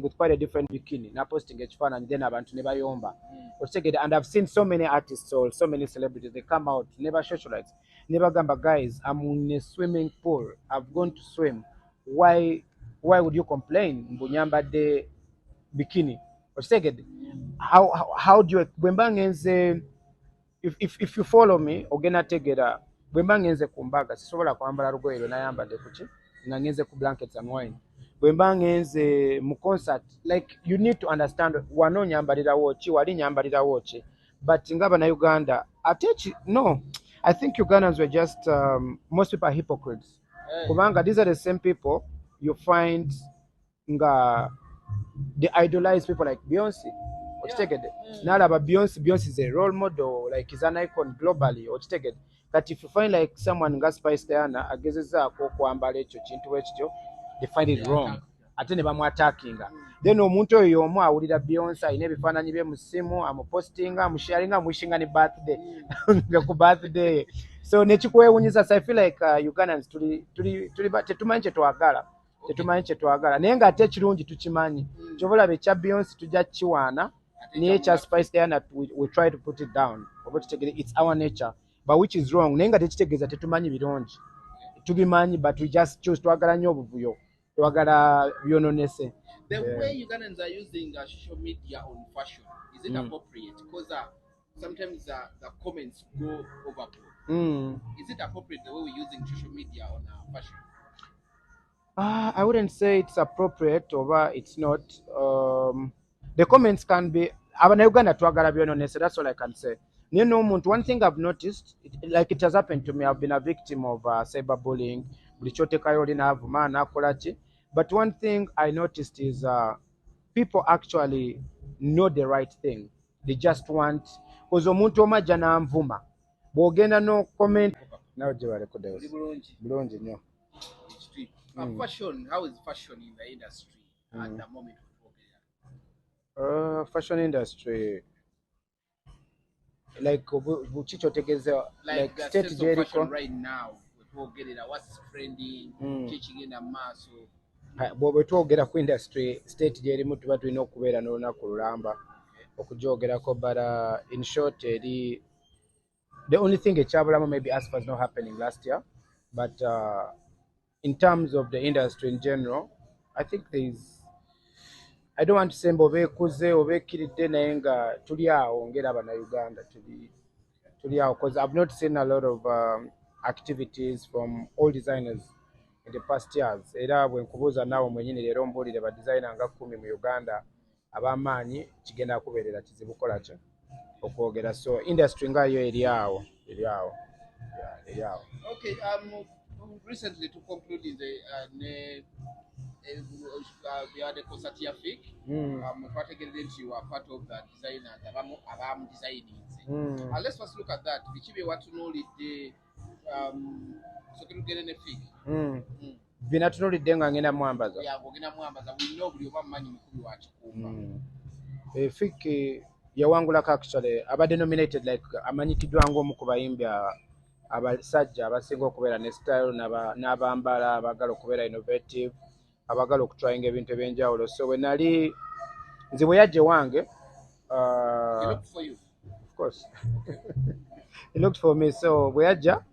with quite a different bikini. Na posting ekifaananyi then abantu ne bayomba. And I've seen so many artists or so many celebrities, they come out, never socialize, never gamba, guys, I'm in a swimming pool, I've gone to swim. Why would you complain? Mbunyamba de bikini. How do you if you follow me, ogena tegera, bwemba ngenze kumbaga, sisobola kwambala lugoye lwe nayambadde kuki, nga ngenze ku blankets and wine. Bwemba ngenze mu concert, like you need to understand wano nyambalirawo ki, wali nyambalirawo ki. But ngaba na Uganda, no, I think Ugandans were just, most people are hypocrites. Kubanga, these are the same people you find nga they idolize people like Beyonce. Nalaba Beyonce is a role model, like is an icon globally. That if you find like someone nga Spice Diana agezezaako kwambala ekyo kintu ekyo, they find it wrong. Ate ne bamwatackinga. Then omuntu oyo omu awulira Beyonce ayina ebifaananyi bye mu simu, amupostinga, amusharinga, amushinga ne birthday. Nga ku birthday. So nekikwewunyisa, so I feel like Ugandans tetumanyi kye twagala. Naye nga ate ekirungi tukimanyi. Ky'obola be kya Beyonce tujja kiwaana, naye kya Spice Diana we try to put it down. It's our nature. But which is wrong. Naye nga tekitegeeza tetumanyi birungi. Tubimanyi, but we just choose twagala nnyo obuvuyo. Twagala byononese. The way Ugandans are using social media on fashion, is it appropriate? Because sometimes the comments go overboard. Is it appropriate the way we're using social media on fashion? I wouldn't say it's appropriate or it's not. The comments can be. Uganda twagala byononese. That's all I can say. One thing I've noticed, like it has happened to me, I've been a victim of cyberbullying. But one thing I noticed is people actually know the right thing. They just want, because omuntu omajja n'anvuma bw'ogenda no comment nawe gye balekodde bulungi nnyo. Fashion, how is fashion in the industry at the moment? Fashion industry, like state of fashion right now, what's trending, teaching in a mass. Bwe twogera ku industry state gyerimu tuba tulina okubeera n'olunaku lulamba okugyogerako, but in short the only thing ekyabulamu maybe ASFA is not happening last year, but in terms of the industry in general, I think I don't want to say mboba ekuze oba ekkiridde naye nga tuli awo ng'era Uganda tuli awo, because I've not seen a lot of activities from all designers in the past years. Era bwe nkubuuza naawe mwennyini leero mbuulire ba designer nga 10 mu Uganda ab'amaanyi kigenda kubeerera kizibu kukola ki okwogera. So industry nga yo eri awo. Okay, recently to conclude we had a concert here fake. You are part of the designers, abamu designing. Let's first look at that. Bichibe want to know the so can you get any fake? Binatunulidde nga ngenda mwambaza. Yeah, ngenda mwambaza. We know buli obamanyi mukulu wa Kikumba. Fake yawangulako actually abadde nominated like amanyikiddwa ng'omu ku bayimbi abasajja abasinga okubeera ne style n'abambala abagala okubeera innovative, abagala okutryinga ebintu ebyenjawulo. So we nali nze bwe yajje wange He looked for you. Of course. He looked for me. So bwe yajja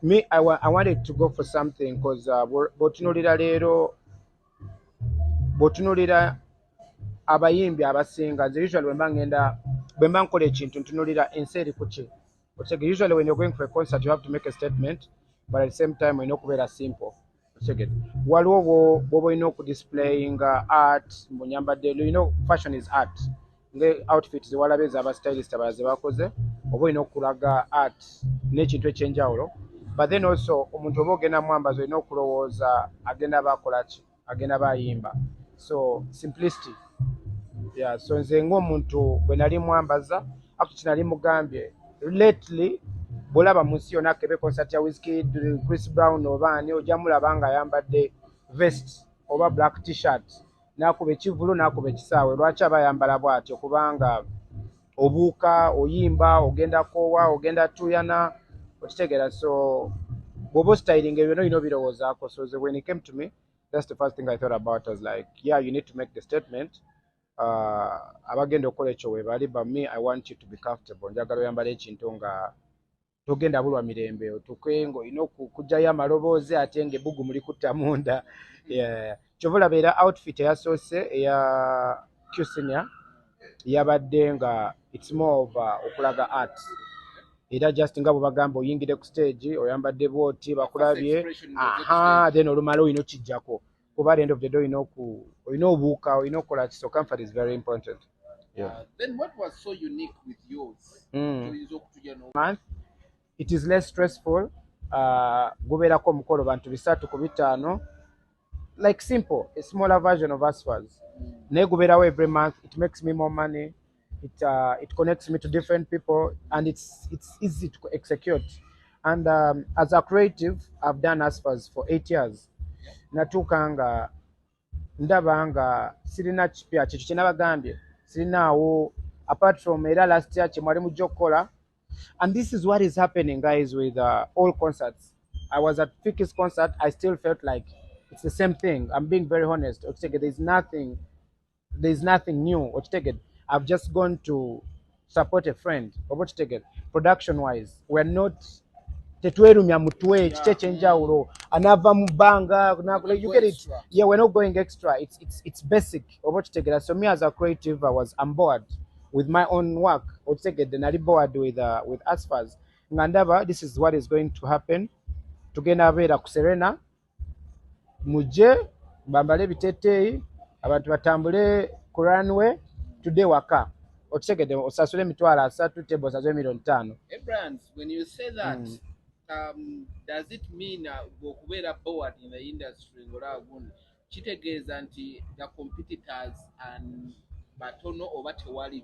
me I wanted to go for something because bw'otunuulira leero bw'otunuulira abayimbi abasinga nze usually bwe mba nkola ekintu ntunuulira ensi eri ku ki. Usually when you're going for a concert you have to make a statement, but at the same time olina okubeera simple. Waliwo bw'oba olina okudisplaying art mu nyambadde, fashion is art. Outfit ziwalabe ez'aba stylist abalala ze bakoze, oba olina okulaga art n'ekintu ekyenjawulo. But then also omuntu oba ogenda mwambaza olina okulowooza agenda baakola ki, agenda baayimba. So simplicity. Yeah, so nze ng'omuntu bwe nali mwambaza actually nali mugambye lately bw'olaba mu nsi yonna kebe concert ya Wizkid, Chris Brown oba ani ojja mulaba nga ayambadde vest oba black t-shirt n'akuba ekivulu n'akuba ekisaawe. Lwaki abayambala bw'atyo? Kubanga obuuka, oyimba, ogenda koowa, ogenda tuyana, okitegeera. So bw'oba styling ebyo byonna olina obirowoozaako. So when it came to me That's the first thing I thought about. I was like, yeah, you need to make the statement. Abagenda okukola ekyo weebali, but me, I want you to be comfortable. Njagala oyambala ekintu nga togenda bulwa mirembe, otuuke ng'olina okugyayo amaloboozi ate ng'ebbugu muli kutta munda. Kyova olaba era outfit eyasoose eya Q-Senior yabadde nga it's more of okulaga art. Era just nga bwe bagamba oyingire ku stage oyambadde bwoti bakulabye, then olumala olina okijjako. Kuba at the end of the day olina obuuka, olina okukola ki, so comfort is very important. Then what was so unique with yours? Month, it is less stressful. Gubeerako omukolo bantu 3 ku 5. Like simple, a smaller version of ASFA's. Naye gubeerawo every month. It makes me more money. It connects me to different people, and it's easy to execute. And as a creative, I've done ASFA's for 8 years. Natuuka nga ndaba nga sirina kipya kyekyo kye nabagambye, sirinaawo apart from era last year kye mwali mujja okukola. And this is what is happening, guys, with all concerts. I was at Fiki's concert. I still felt like it's the same thing. I'm being very honest. There's nothing new. I've just gone to support a friend. Production-wise, we're not tetwerumya mutwe kiki ekyenjawulo anava mu bbanga, you get it. Yeah, we're not going extra. It's basic. So me as a creative, I'm bored with my own work. Nali bored with ASFA's. Ngandaba, this is what is going to happen. Tugenda abeera ku Serena, mujje bambale ebiteeteeyi, abantu batambule ku runway, tudde waka. Osasule emitwalo 3, table osasule $5,000. Abryanz, when you say that, does it mean okubeera bored in the industry ng'olaba kitegeeza nti the competitors and batono oba tewali?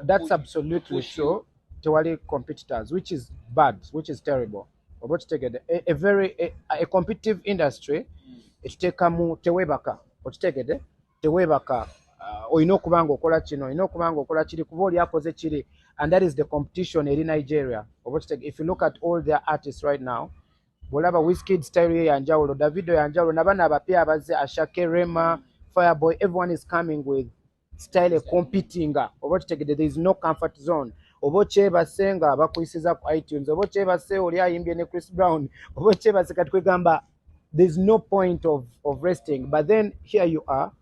That's absolutely true. Tewali competitors, which is bad, which is terrible. A competitive industry, ekiteekamu teweebaka. Teweebaka. Olina okuba nga okola kino, olina okuba nga okola kiri, kuba oli akoze kiri. And that is the competition eri Nigeria. If you look at all their artists right now, bolaba Wizkid style ye yanjawulo, Davido yanjawulo, nabana abapya abaze, Ashake, Rema, Fireboy, everyone is coming with style competing. There is no comfort zone. Oba kyebase nga bakuyisiza ku iTunes, oba kyebase oli ayimbye ne Chris Brown, oba kyebase kati kwegamba there's no point of resting. But then here you are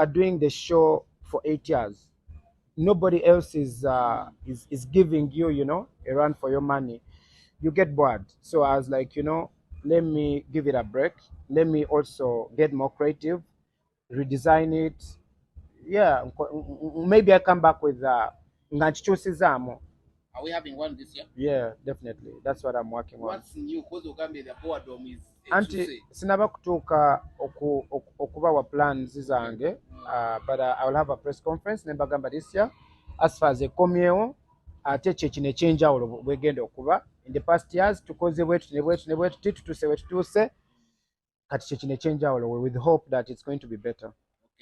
doing the show for 8 years. Nobody else is giving you, a run for your money. You get bored. So I was like, let me give it a break. Let me also get more creative, redesign it. Yeah, maybe I come back with Nganchichusizamo. Are we having one this year? Yeah, definitely. That's what I'm working on. What's new? Because Uganda, the boredom is. Anti sinaba kutuuka okubawa plans zange, but I will have a press conference nembagamba this year as far as ekomyewo ate kyekino ekyenjawulo bwegenda okuba. In the past years tukoze bwetu tituuse wetutuuse, kati kyekino ekyenjawulo with hope that it's going to be better.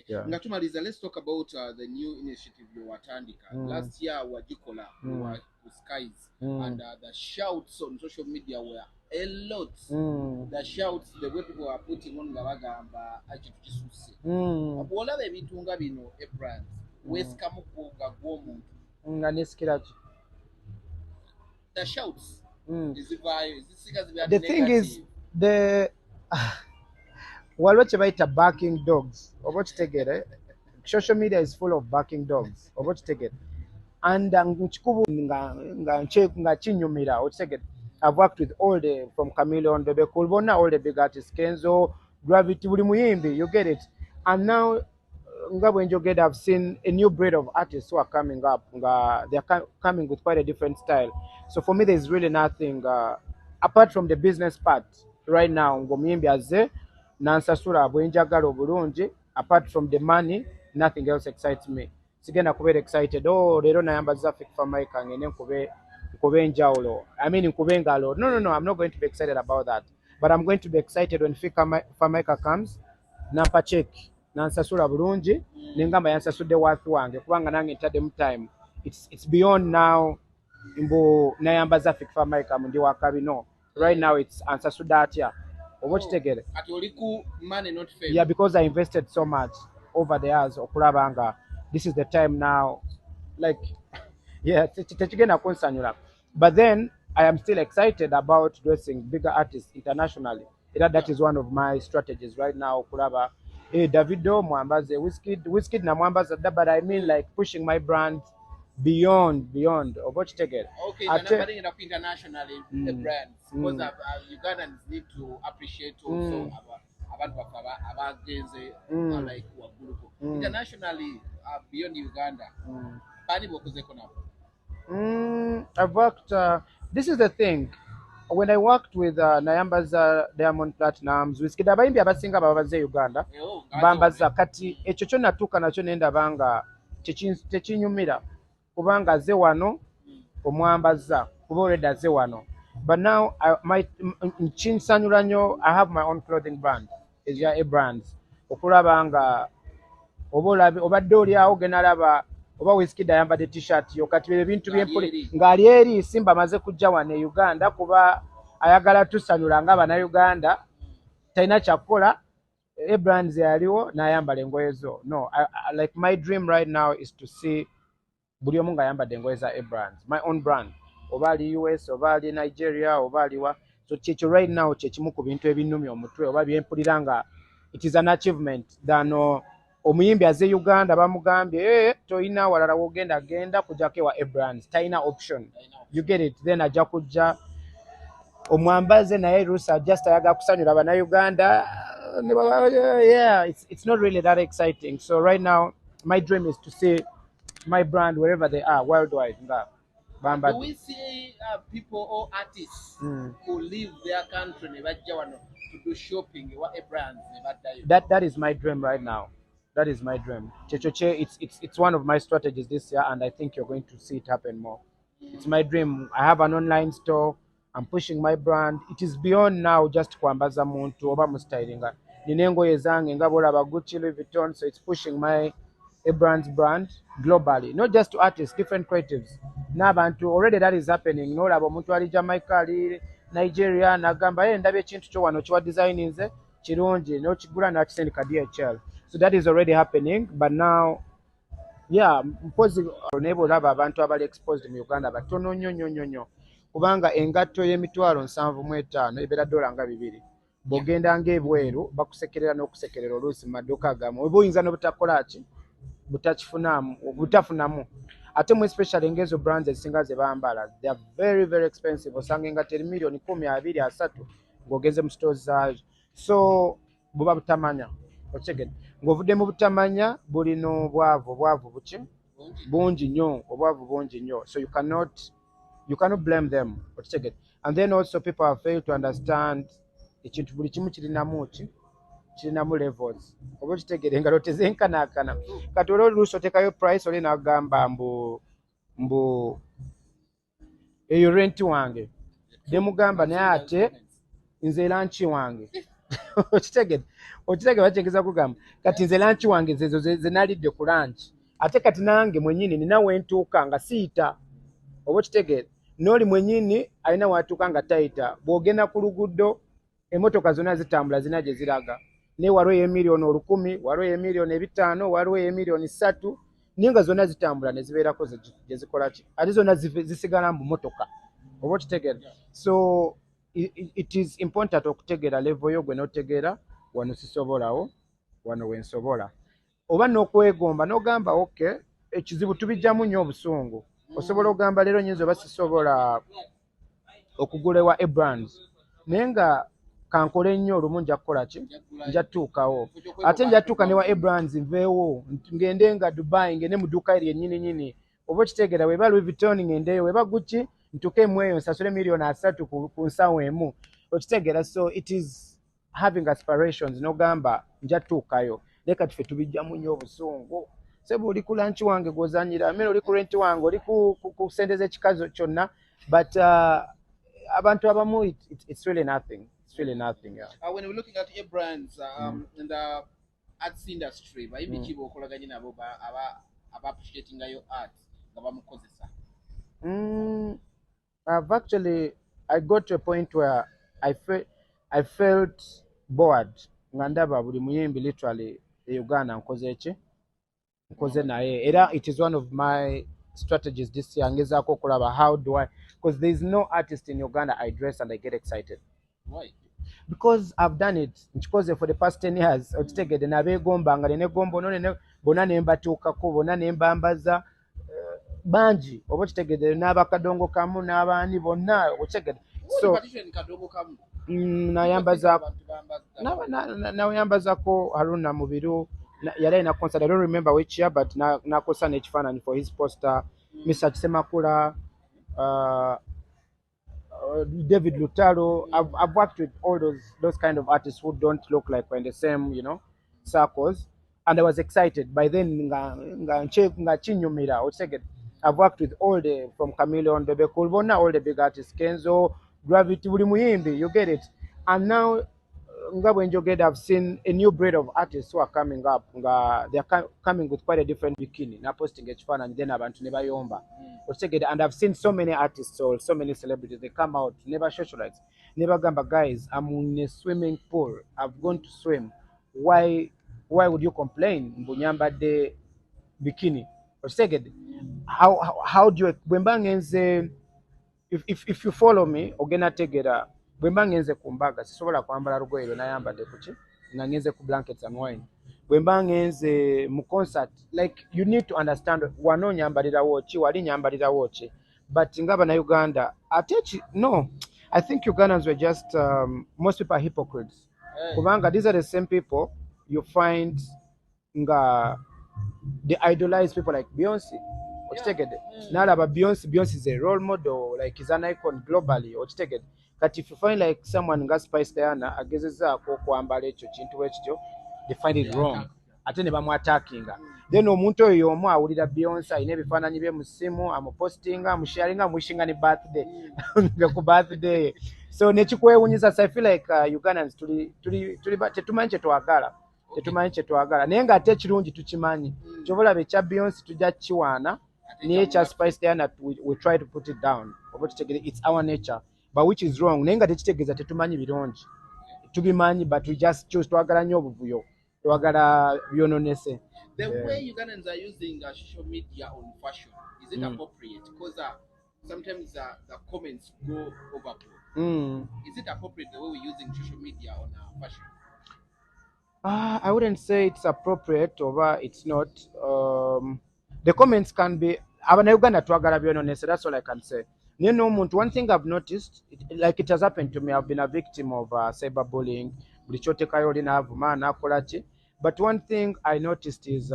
Yeah. Ngatumaliza, let's talk about the new initiative you watandika. Last year wajikola wa skies, and the shouts on social media were a lot. The shouts, the way people are putting on gabagamba achitukisuse. Olaba ebintu nga bino Abryanz, wesikamu kuga gwomuntu nga nesikiraki. The shouts, the thing is, waliwo kye bayita barking dogs, oba kitegere. Social media is full of barking dogs, oba kitegere. And nkikubu nga kinyumira, okitegere. I've worked with from Chameleon, Bebe Cool, all the big artists, Kenzo, Gravity, buli muyimbi, you get it. And now I've seen a new breed of artists who are coming up. They're coming with quite a different style. So for me, there's really nothing apart from the business part. Right now, ngomuyimbi aze nansasula abwenjagala obulungi. Apart from the money, nothing else excites me. Sigenda kubeera excited. Leero nayambaza Fik Famaika ngene nkube njawulo. I mean nkube ngalo. No, I'm not going to be excited about that. But I'm going to be excited when Fik Famaika comes. Nampa check. Nansasula bulungi. Nengamba yansasudde worth wange. Kubanga nange ntaddemu time. It's beyond now. Mbu nayambaza Fik Famaika mundi wakabi. No. Right now it's ansasudde atya. oba kitegere Ati oli ku money not fame. yeah, because I invested so much over the years okulaba nga this is the time now like yeah tekigenda kunsanyula but then I am still excited about dressing bigger artists internationally that is one of my strategies right now okulaba Davido mwambaze Wizkid na mwambaza dda but I mean like pushing my brand beyond oba kitegere okay internationally the brands because Ugandans need to appreciate also abantu bakaba abagenze like waguluko internationally beyond Uganda bani bokozeko nabo I've worked this is the thing when I worked with Nayambaza Diamond Platnumz Wizkid abayimbi abasinga babaze Uganda bambaza kati ekyo kyo natuuka nakyo nendaba nga tekinyumira kubanga ze wano omwambaza kuba already aze wano but now kinsanyula nnyo I have my own clothing brand ezya Abryanz okulaba nga obadde oliawo genalaba oba Wizkid ayambadde t-shirt yo kati bye bintu by'empuli ng'ali eri simba amaze kujja wano e Uganda kuba ayagala tusanyula ng'Abannayuganda talina kyakukola Abryanz yaliwo n'ayambala engoye zo no like my dream right now is to see buli omu ng'ayambadde engoye za Abryanz my own brand oba ali US oba ali Nigeria oba aliwa so kyekyo right now kyekimu ku bintu ebinnumya omutwe oba byempulira nga it is an achievement than omuyimbi aze Uganda bamugambye toyina walala wogenda genda kujjako ewa Abryanz talina option you get it then ajja kujja omwambaze naye rusa just ayagala kusanyula Abannayuganda yeah it's not really that exciting so right now my dream is to see my brand wherever they are worldwide do we see people or artists who leave their country ne bajja wano to do shopping ewa Abryanz ne baddayo that is my dream right now. That is my dream. It's one of my strategies this year, and I think you're going to see it happen more. It's my dream. I have an online store. I'm pushing my brand. It is beyond now just kwambaza muntu oba mustylinga. Nina engoye zange nga bolaba Gucci, Louis Vuitton, so it's pushing my Abryanz brand globally, not just to artists, different creatives. N'abantu already that is happening. N'olaba omuntu ali Jamaica, ali Nigeria, n'agamba ndabye ekintu kyo wano kiwa designinze kirungi n'okigula n'akisendika DHL. So that is already happening, but now, yeah, mpozi onebo olaba abantu abali exposed mu Uganda batono nnyo kubanga engatto y'emitwalo 75 ebeera dola nga 2 bw'ogenda ng'ebweru bakusekerera n'okusekerera oluusi mu maduuka gamu oba oyinza n'obutakola ki butafunamu ate mu especially ng'ezo brands ezisinga ze bambala they are very very expensive osanga engatto eri million 10, 20, 30 ng'ogeze mu stores zaazo so buba butamanya okigedde ng'ovudde mu butamanya bulina obwavu buki bungi nnyo obwavu bungi nnyo so you cannot blame them okigedde and then also people have failed to understand ekintu buli kimu kirinamu levels oba okitegere engalo tezenkanaakana kati olwo oluusi otekayo price oli n'agamba mbu eyo renti wange demugamba naye ate nze lanchi wange okitegere bakyegeza kugamba kati nze lanchi wange zezo ze nalidde ku lanchi ate kati nange mwenyini nina wentuuka nga siyita oba okitegere n'oli mwenyini alina watuuka nga tayita bw'ogenda ku luguudo emmotoka zonna zitambula zina gye ziraga naye waliwo ey'emiliyoni 10 waliwo ey'emiliyoni 5 waliwo ey'emiliyoni 3 naye nga zonna zitambula ne zibeerako gye zikola ki ate zonna zisigala mu mmotoka oba okitegere so it is important okutegeera level yo gwe n'otegeera wano sisobolawo wano wensobola oba n'okwegomba n'ogamba okay ekizibu tubijjamu nnyo obusungu osobola ogamba leero nyinza oba sisobola okugula ewa Abryanz naye nga kankole nnyo olumu nja kukola ki nja tuukawo ate nja tuuka ne wa Abryanz nveewo ngende nga Dubai ngende mu dduuka eryo ennyini oba okitegeera weba Louis Vuitton ngendeyo weba Gucci ntuke mweyo nsasule miliyoni 3 ku nsawo emu okitegeera so it is having aspirations n'ogamba nja tuukayo leka tufe tubijjamu nnyo obusungu sebo oli ku lanchi wange gw'ozanyira amene oli ku renti wange oli ku sente z'ekikazo kyonna but abantu abamu it's really nothing. It's really nothing. Yeah. When we're looking at Abryanz in the arts industry, but even chibo okolaganye nabo aba appreciating your art ngabamukozesa. I got to a point where I feel I felt bored nga ndaba buli muyimbi literally Uganda nkoze naye era it is one of my strategies this year ngezaako okulaba how do I, because there is no artist in Uganda I dress and I get excited. Why? Because I've done it nkikoze for the past 10 years okitegedde nabeegombanga nenegomba ono bonna nembatuukako bonna nembambaza bangi oba okitegedde n'abakadongo kamu n'abaani bonna okitegedde so nayambazako Haruna Mubiru yali alina concert I don't remember which year but nakosa n'ekifaananyi for his poster. Mr. Kisemakula, David Lutalo. I've worked with all those kind of artists who don't look like we're in the same, circles, and I was excited. By then, I've worked with all from Chameleon, Bebe Cool, all the big artists, Kenzo, Gravity, you get it. And now, I've seen a new breed of artists who are coming up. They're coming with quite a different bikini. Now posting each fan and then abantu never yomba. And I've seen so many artists or so many celebrities. They come out, never socialize, never gamba guys. I'm in a swimming pool. I've gone to swim. Why would you complain? Mbunyamba de bikini. How do you if you follow me, ogena tegera. Bwemba ngenze kumbaga sisobola kwambala lugoye lwe nayambadde kuki nga ngenze ku blankets and wine. Bwemba ngenze mu concert, like you need to understand wano nyambalira woki wali nyambalira woki, but ngaba na Uganda no, I think Ugandans were just most people are hypocrites. Kubanga these are the same people you find nga they idolize people like Beyonce. Nalaba Beyonce is a role model, like is an icon globally. But if you find like someone nga Spice Diana agezezaako okwambala ekyo kintu ekyo, they find it wrong. Ate ne bamwatackinga. Then omuntu oyo omu awulira Beyonce alina ebifaananyi bye mu ssimu, amupostinga, amusharinga, amushinga ne birthday. Ku birthday. So nekikwewunyisa, so I feel like Ugandans tetumanyi kye twagala. Naye ng'ate ekirungi tukimanyi. Kyobulaba ekya Beyonce tujja kiwaana, naye ekya Spice Diana we try to put it down. It's our nature. But which is wrong. Naye nga tekitegeeza tetumanyi birungi. Tubimanyi, but we just choose twagala nnyo obuvuyo. Twagala byononese. The way Ugandans are using social media on fashion, is it appropriate? Because sometimes the comments go overboard. Is it appropriate the way we're using social media on fashion? I wouldn't say it's appropriate or it's not. The comments can be Uganda twagala byononese, that's all I can say. One thing I've noticed, like it has happened to me, I've been a victim of cyberbullying. But one thing I noticed is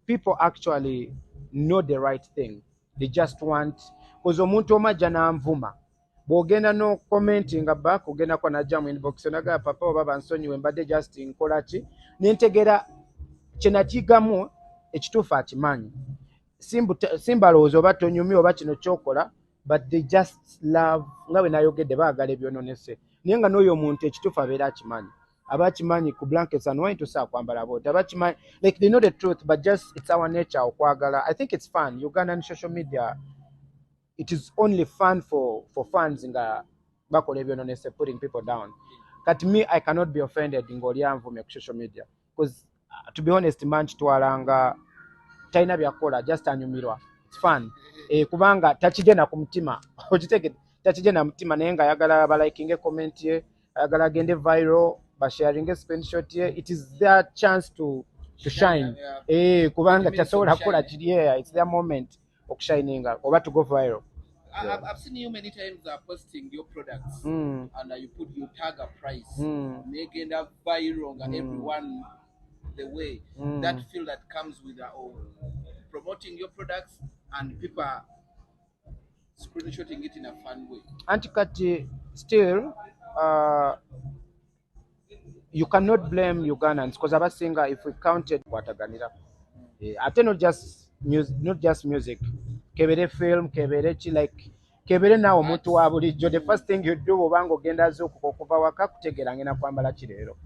people actually know the right thing. They just want, because omuntu omajja n'anvuma bw'ogenda no commenting back ogenda kwa najja mu inbox onaga papa oba bansonyiwe mbadde just nkola ki nentegera kyenakigamu ekituufu akimanyi simbalowooza oba tonyumya oba kino kyokola, but they just love nga bwe nayogedde baagala ebyononese naye nga n'oyo omuntu ekituufu abeera akimanyi aba akimanyi ku blankets and wine tosaa kwambala booti aba akimanyi, like they know the truth but just it's our nature okwagala. I think it's fun. Ugandan social media, it is only fun for fans nga bakola ebyononese, putting people down. Kati me, I cannot be offended ng'oli anvumye ku social media because to be honest man kitwalanga talina byakola just anyumirwa. It's fun. Kubanga takigenda ku mutima okitegedde takigenda mutima naye nga ayagala balikinge comment ye, ayagala agende viral, basharinge screenshot ye. It is their chance to shine. Kubanga tasobola kukola kiri, it's their moment okushininga oba to go viral. I've seen you many times posting your products and you tag a price, making that viral and everyone the way that feel that comes with promoting your products and people are screenshotting it in a fun way. Antikati still you cannot blame Ugandans because abasinga, if we counted kwataganira ate not just music, kebere film, kebere chi, like kebere na omuntu wa bulijjo, the first thing you do obanga ogenda zuku okuva waka kutegera ngena kwambala kirero.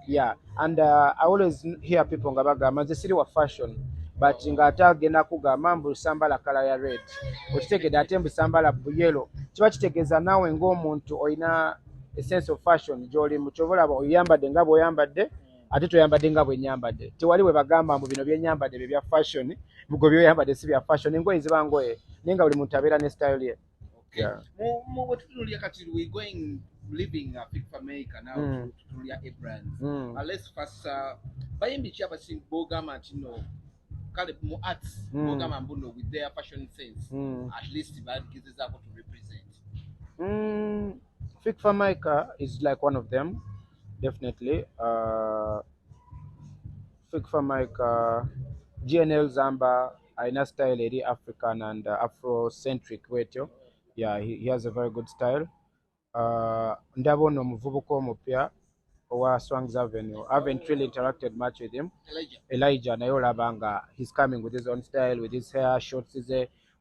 Yeah, and I always hear people nga bagamba nze siri wa fashion but nga atagenda kugamba mbu sambala kala ya red okitegedde ate mbu sambala yellow, kiba kitegeeza naawe ng'omuntu olina a sense of fashion gy'olimu kyobalaba oyambadde nga bw'oyambadde ate toyambadde nga bwe nyambadde tewali bwe bagamba mbu bino byenyambadde bye bya fashion bwe byoyambadde si bya fashion engoye ziba ngoye naye nga buli muntu abeera ne style ye. Bwe tutunuulira kati we going living Fik America now tutunuulira Abryanz. Let's first bayimbi ki abasinga b'ogamba nti no kale mu arts b'ogamba mbuno with their fashion sense at least bagezezaako to represent. Fik America is like one of them, definitely. Fik America, GNL Zamba, Aina style, eri African and Afrocentric wetyo. Yeah, he has a very good style. Ndabona omuvubuka omupya owa Swangs Avenue. I haven't really interacted much with him. Elijah naye olaba nga he's coming with his own style, with his hair, shorts,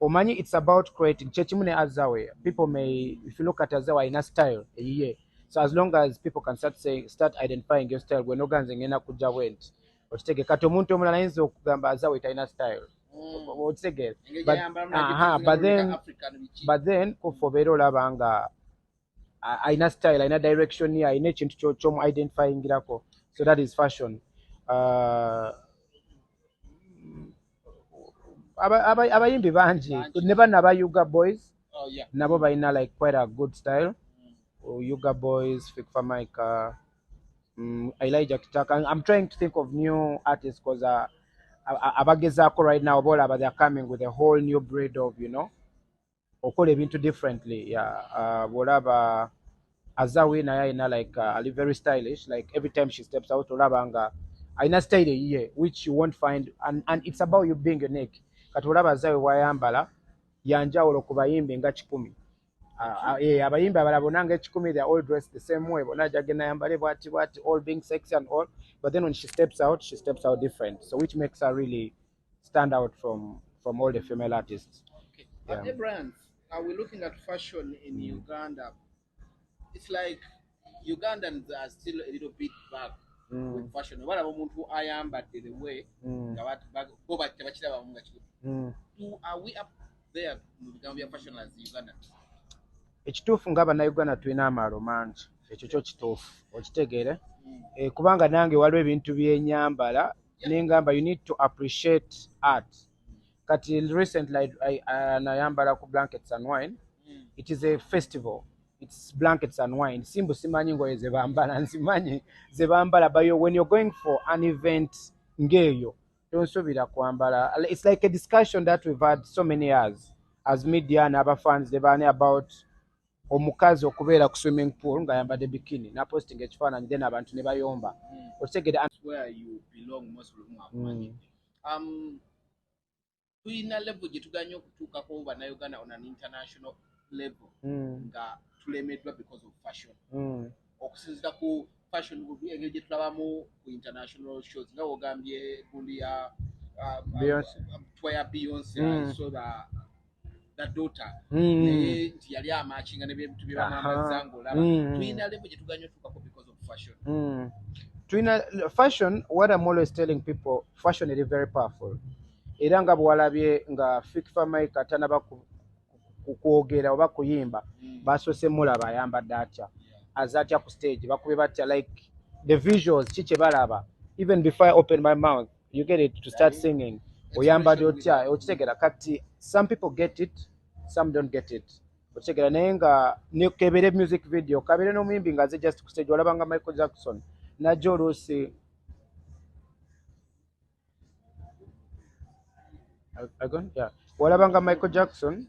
omanyi it's about creating chechimu ne Azawe. People may, if you look at Azawe in a style, yeah. So as long as people can start identifying your style, gwe noganze ngenda kujja went. Okitege kati omuntu omulala ayinza okugamba Azawe talina style. Okitege. But then kufobeera olaba nga aina style, aina direction ye, aina ekintu kyomu identifyingirako. So that is fashion. Abayimbi bangi ne bana aba Yuga Boys nabo balina like quite a good style. Yuga Boys, Fik America, Elijah Kitaka. I'm trying to think of new artists because abagezaako right now bola they are coming with a whole new breed of, you know, okola ebintu differently. Yeah, bolaba Azawe naye ayina like very stylish, like every time she steps out olaba nga ayina style ye which you won't find, and it's about you being unique. Kati olaba Azawe wayambala yanjawulo ku bayimbi nga 10. Abayimbi abalala bonna nga 10 they are all dressed the same way, bonna jagenda yambale bwati all being sexy and all, but then when she steps out different, so which makes her really stand out from all the female artists. Okay. Yeah. Abryanz, we're looking at fashion in Uganda. It's like Ugandans are still a little bit back with fashion. Wala omuntu ayambadde the way nga bo bakiraba mu ngakiro. Are we up there mu bigambo bya fashion as Uganda? Ekituufu nga bannayuganda tulina amaalo mangi, ekyo kyo kituufu okitegeere. Kubanga nange waliwo ebintu byenyambala nengamba you need to appreciate art. Kati recently nayambala ku Blankets and Wine. It is a festival. It's Blankets and Wine. Simbu simanyi ngoye ze bambala, nsimanyi ze bambala, but when you're going for an event ngeyo tonsobira kwambala. It's like a discussion that we've had so many years as media and other fans debane about omukazi okubeera ku swimming pool nga yambadde bikini na posting ekifaananyi then abantu ne bayomba. Otegede where you belong most of them. Tulina level gye tuganya okutuukako bannayuganda on an international level nga tulemeddwa because of fashion. Okusinziira ku fashion engeri gye tulabamu ku international shows nga wogambye gundi ya Beyonce so that daughter naye nti yali amachinga nebintu byebamwambaza ng'olaba tulina level gye tuganya okutuukako because of fashion. Fashion, what I'm always telling people, fashion is very powerful. Era nga bwalabye nga Fik America tanaba kwogera oba kuyimba basoose mulaba ayambadde atya azatya ku stage bakube batya, like the visuals kikye balaba even before I open my mouth you get it to start singing oyambadde otya okitegera. Kati some people get it, some don't get it. Okitegera naye nga nekebere music video kabere n'omuyimbi nga aze just ku stage olaba nga Michael Jackson najjo oluusi walabanga Michael Jackson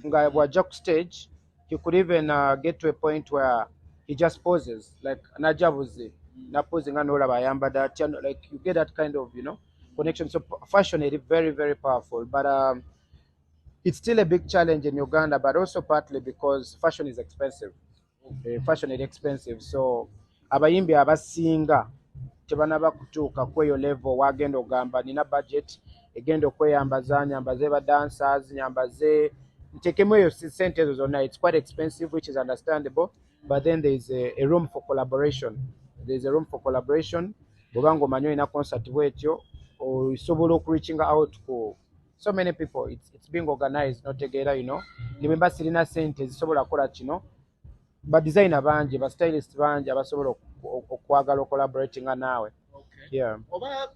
nga bwajja ku stage he could even get to a point where he just poses like najabuze na posing nga nolaba ayambadde atya, like you get that kind of, you know, connection. So fashion is very, very powerful, but it's still a big challenge in Uganda, but also partly because fashion is expensive. Fashion is expensive, so abayimbi abasinga tebanaba kutuuka kweyo level wagenda ogamba nina budget egenda okweyambaza nyambaze ba dancers nyambaze ntekemu eyo sente ezo zonna. It's quite expensive, which is understandable, but then there is a room for collaboration. There is a room for collaboration. Bobanga omanyi olina concert bwetyo osobola reaching out to so many people. It's being organized, not together, you know. Nimemba sirina sente zisobola kola kino ba designer bangi ba stylist bangi abasobola okwagala collaborating naawe. Yeah. Oba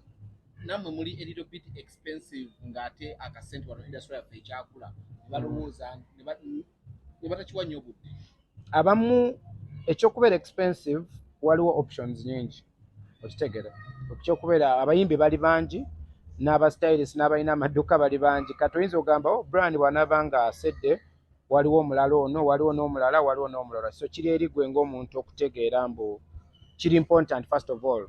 namwe muli a little bit expensive ngate akasente wano industry ya fecha balowooza ne batakiwa nnyo budde. Abamu ekyokubeera expensive waliwo options nyingi okitegera ekyokubeera abayimbi bali bangi n'aba stylist n'abalina amaduuka bali bangi kati oyinza ogamba brand bw'anaaba nga asedde waliwo omulala ono waliwo n'omulala so kiri eri gwe ng'omuntu okutegeera mbu kiri important first of all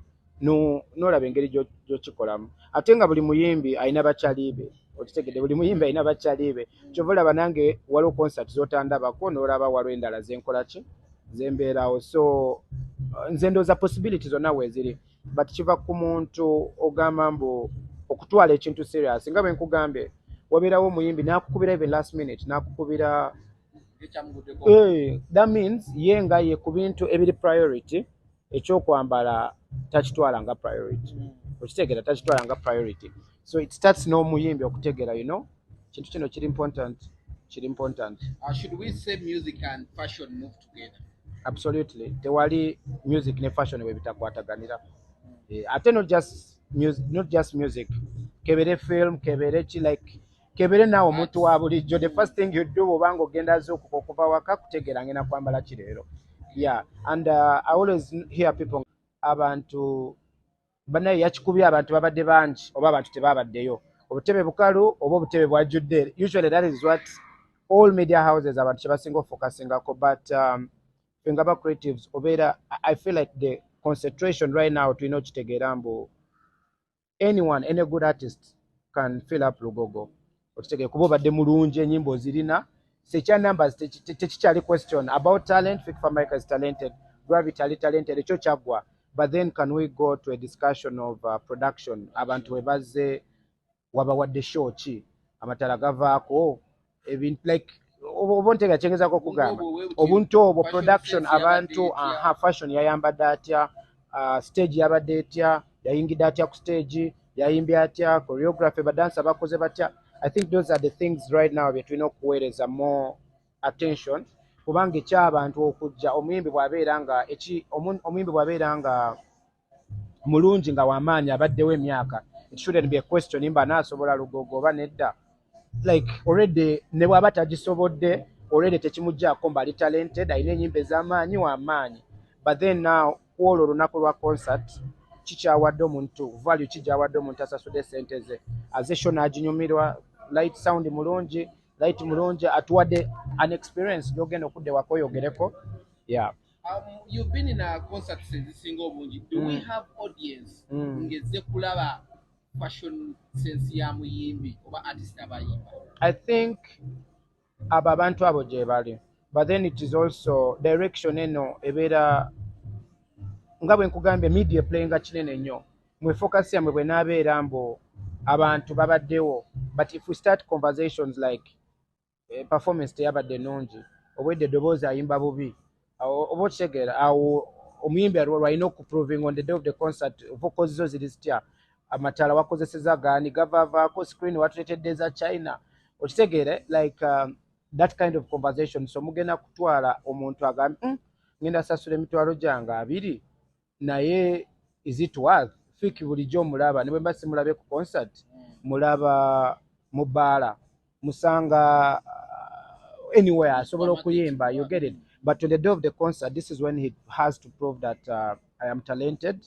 n'olaba engeri gy'okikolamu ate nga buli muyimbi alina bakyaliibe okitegedde buli muyimbi alina bakyaliibe kyova olaba nange waliwo concert z'otandabako n'olaba waliwo endala zenkolaki zembeerawo so nze ndooza possibility zonna weeziri but kiva ku muntu ogamba mbu okutwala ekintu serious nga bwe nkugambye wabeerawo omuyimbi n'akukubira even last minute n'akukubira that means ye nga ye ku bintu ebiri priority ekyokwambala takitwala nga priority okitegeera takitwala nga priority so it starts n'omuyimbi okutegeera kintu kino kiri important should we say music and fashion move together? Absolutely tewali music ne fashion bwe bitakwataganira ate not just music kebere film kebere kebere naawe omuntu wa bulijjo the first thing you do obanga ogenda zuukuka okuva waka kutegeera ngenda kwambala ki leero. Yeah, and I always hear people abantu banaye yakikubye abantu babadde bangi oba abantu tebabaddeyo obutebe bukalu oba obutebe bwajjudde usually that is what all media houses abantu kyebasinga ofocusingako but fengaba creatives obeera I feel like the concentration right now tulina okitegeera mbu any good artist can fill up Lugogo okitegeera kuba obadde mulungi ennyimba zirina sekya numbers tekikyali question about talent. Fikfa Mike is talented, Gravity talented, ekyo kyaggwa. But then can we go to a discussion of production abantu webaze wabawadde show ki amatala gavaako ebintu like obontega kyengezako okugamba obuntu obwo production abantu fashion yayambadde atya stage yabadde etya yayingidde atya ku stage yayimbye atya choreography badansa bakoze batya. I think those are the things right now that we know kuweereza more attention kubanga ekyabantu okujja omuyimbi bw'abeera nga mulungi nga wamaanyi abaddewo emyaka it shouldn't be a question mba naasobola Lugogo oba nedda like already ne bw'aba tagisobodde already tekimuggyako mbali talented alina ennyimba ez'amaanyi wamaanyi but then now olwo olunaku lwa concert kikyawadde omuntu value kijyawadde omuntu asasudde sente ze aze show n'aginyumirwa light sound mulungi light mulungi atuwadde an experience gy'ogenda okudde wako oyogereko. Yeah. You've been in a concert ezisinga obungi. Do we have audience ngezze kulaba fashion sense ya muyimbi oba artist abayimba? I think abo abantu abo gye bali but then it is also direction eno ebeera nga bwe nkugambye media playing kinene nnyo mwe focus yamwe bwe naabeera mbu abantu babaddewo but if we start conversations like performance teyabadde nnungi obwedde eddoboozi ayimba bubi oba okitegeera awo omuyimbi alina okuproving on the day of the concert vocals zo ziri zitya amatala wakozeseza gaani gavaavaako screen watuletedde eza China okitegeere like that kind of conversation so mugenda kutwala omuntu agambe ngenda sasula emitwalo gyange 2 naye is it worth fiki bulijjo omulaba ne bwe mba simulabe ku concert mulaba mu bbaala musanga anywhere asobola okuyimba you get it but on the day of the concert this is when he has to prove that I am talented,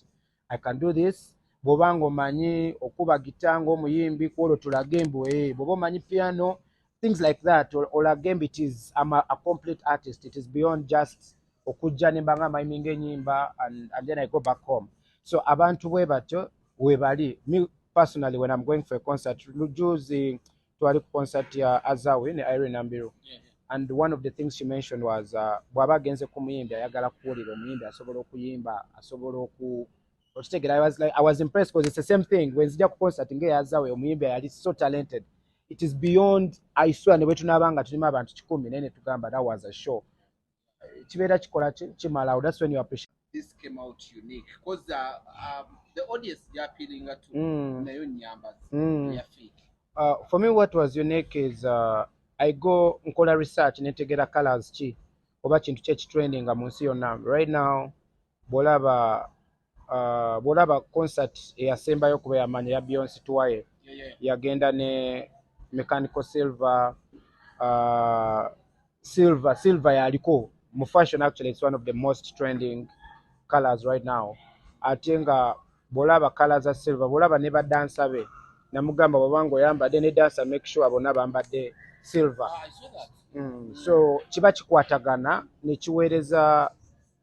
I can do this. Bw'obanga omanyi okuba gita ng'omuyimbi kwolwo tulage mbu bw'oba omanyi piano things like that olage mbu it is a complete artist, it is beyond just okujja nemba nga mayiminga ennyimba and then I go back home. So abantu bwe batyo webali. Me personally when I'm going for a concert lujuzi twali ku concert ya Azawe ne Irene Nambiru and one of the things she mentioned was bw'aba agenze ku muyimbi ayagala kuwulira omuyimbi asobola okuyimba asobola oku I was impressed because it's the same thing when nzija ku concert ng'eya Azawe omuyimbi yali so talented. It is beyond I swear ne bwe tunaabanga tulima abantu 10 naye ne tugamba that was a show. Kibeera kikola kimalawo. That's when you appreciate. This came out unique because the audience they are appealing to nayo nyamba ya fake. For me what was unique is I go nkola research netegera colors ki oba kintu kyekitrendinga mu nsi yonna right now bw'olaba concert eyasembayo kuba yamanya ya Beyonce tuwaye yagenda ne mechanical silver yaliko mu fashion. Actually it's one of the most trending colors right now. Ate nga bw'olaba colors za silver bw'olaba ne badansa be namugamba bw'obanga oyambadde ne dansa make sure bonna bambadde silver. So kiba kikwatagana nekiweereza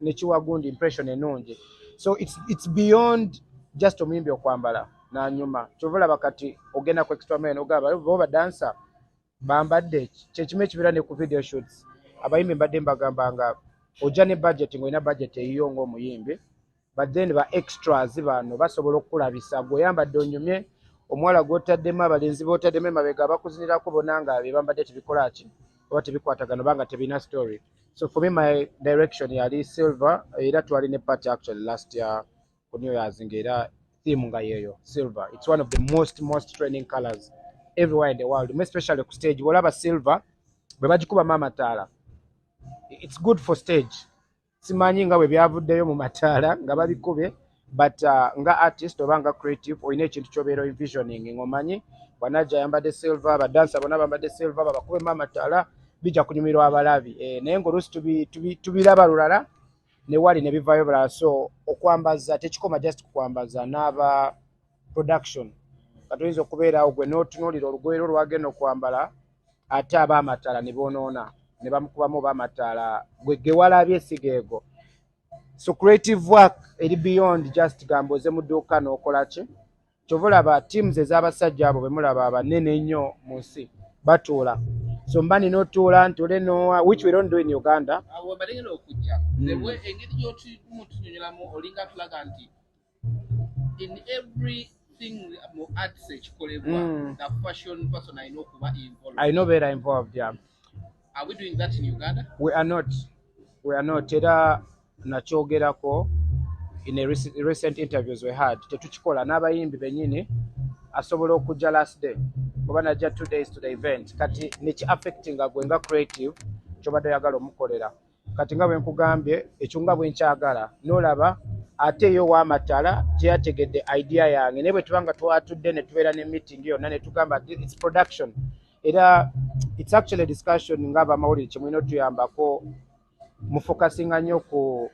nekiwagundi impression enungi. So it's beyond just omuyimbi okwambala nanyuma kyovulaba kati ogenda ku extra men ogaba bo dancer bambadde kyekimu ekibeera ne ku video shoots abayimbi mbadde mbagambanga ojja ne budget ng'olina budget eyiyo ng'omuyimbi but then ba extras bano basobola okukulabisa gweoyambadde onyumye omuwala gw'otaddemu abalenzi b'otaddemu emabega abakuzinirako bonna nga be bambadde tebikola ki oba tebikwatagana oba nga tebina story. So for me my direction yali silver era twali ne party actually last year ku New Year's ng'era theme nga yeyo silver. It's one of the most trending colors everywhere in the world, especially ku stage bw'olaba silver bwe bagikuba amataala. It's good for stage. Simanyi nga bwe byavuddeyo mu mataala nga babikube but nga artist oba nga creative olina ekintu ky'obeera envisioning ng'omanyi wanajja yambadde silver badansa bonna bambadde silver babakubemu amataala bijja kunyumirwa abalabi naye ng'oluusi tubiraba lulala ne wali ne bivaayo bulala. So okwambaza tekikoma just kukwambaza n'aba production kati oyinza okubeerawo gwe n'otunuulira olugoye lwo lwagenda okwambala ate ab'amataala ne boonoona ne bamukubamu b'amataala gwe walabye sigeego. So creative work eri beyond just gamboze mu dduuka n'okola ki kyova olaba teams ez'abasajja abo be mulaba abanene ennyo mu nsi batuula. So mba nina otuula ntule nowa which we don't do in Uganda. Webadengera okujja engeri gy'omutunyonyolamu olinga tulaga nti in everything mu arts ekikolebwa the fashion person alina okuba involved. I know better involved, yeah. Are we doing that in Uganda? We are not. Era nakyogerako in a recent interviews we had tetukikola n'abayimbi bennyini asobola okujja last day oba najja 2 days to the event kati neki affectinga gwe nga creative kyobadde oyagala omukolera kati nga bwe nkugambye ekyo nga bwe nkyagala n'olaba ate yo w'amataala gye yategedde idea yange naye bwe tubanga twatudde ne tubeera ne meeting yonna ne tugamba it's production era it's actually a discussion ng'abamawulire kye mulina otuyambako mufokasinga nnyo ku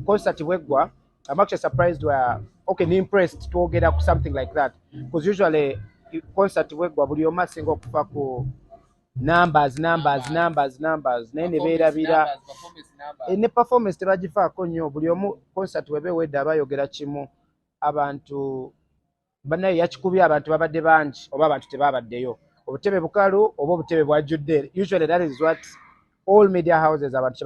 concert bweggwa. I'm actually surprised where okay ni impressed twogera ku something like that because usually concert bweggwa buli omu asinga okufa ku numbers naye ne beerabira ne performance tebagifaako nnyo buli omu concert webe wedde aba ayogera kimu abantu bannaye yakikubye abantu babadde bangi oba abantu tebabaddeyo obutebe bukalu oba obutebe bwajjudde. Usually that is what all media houses abantu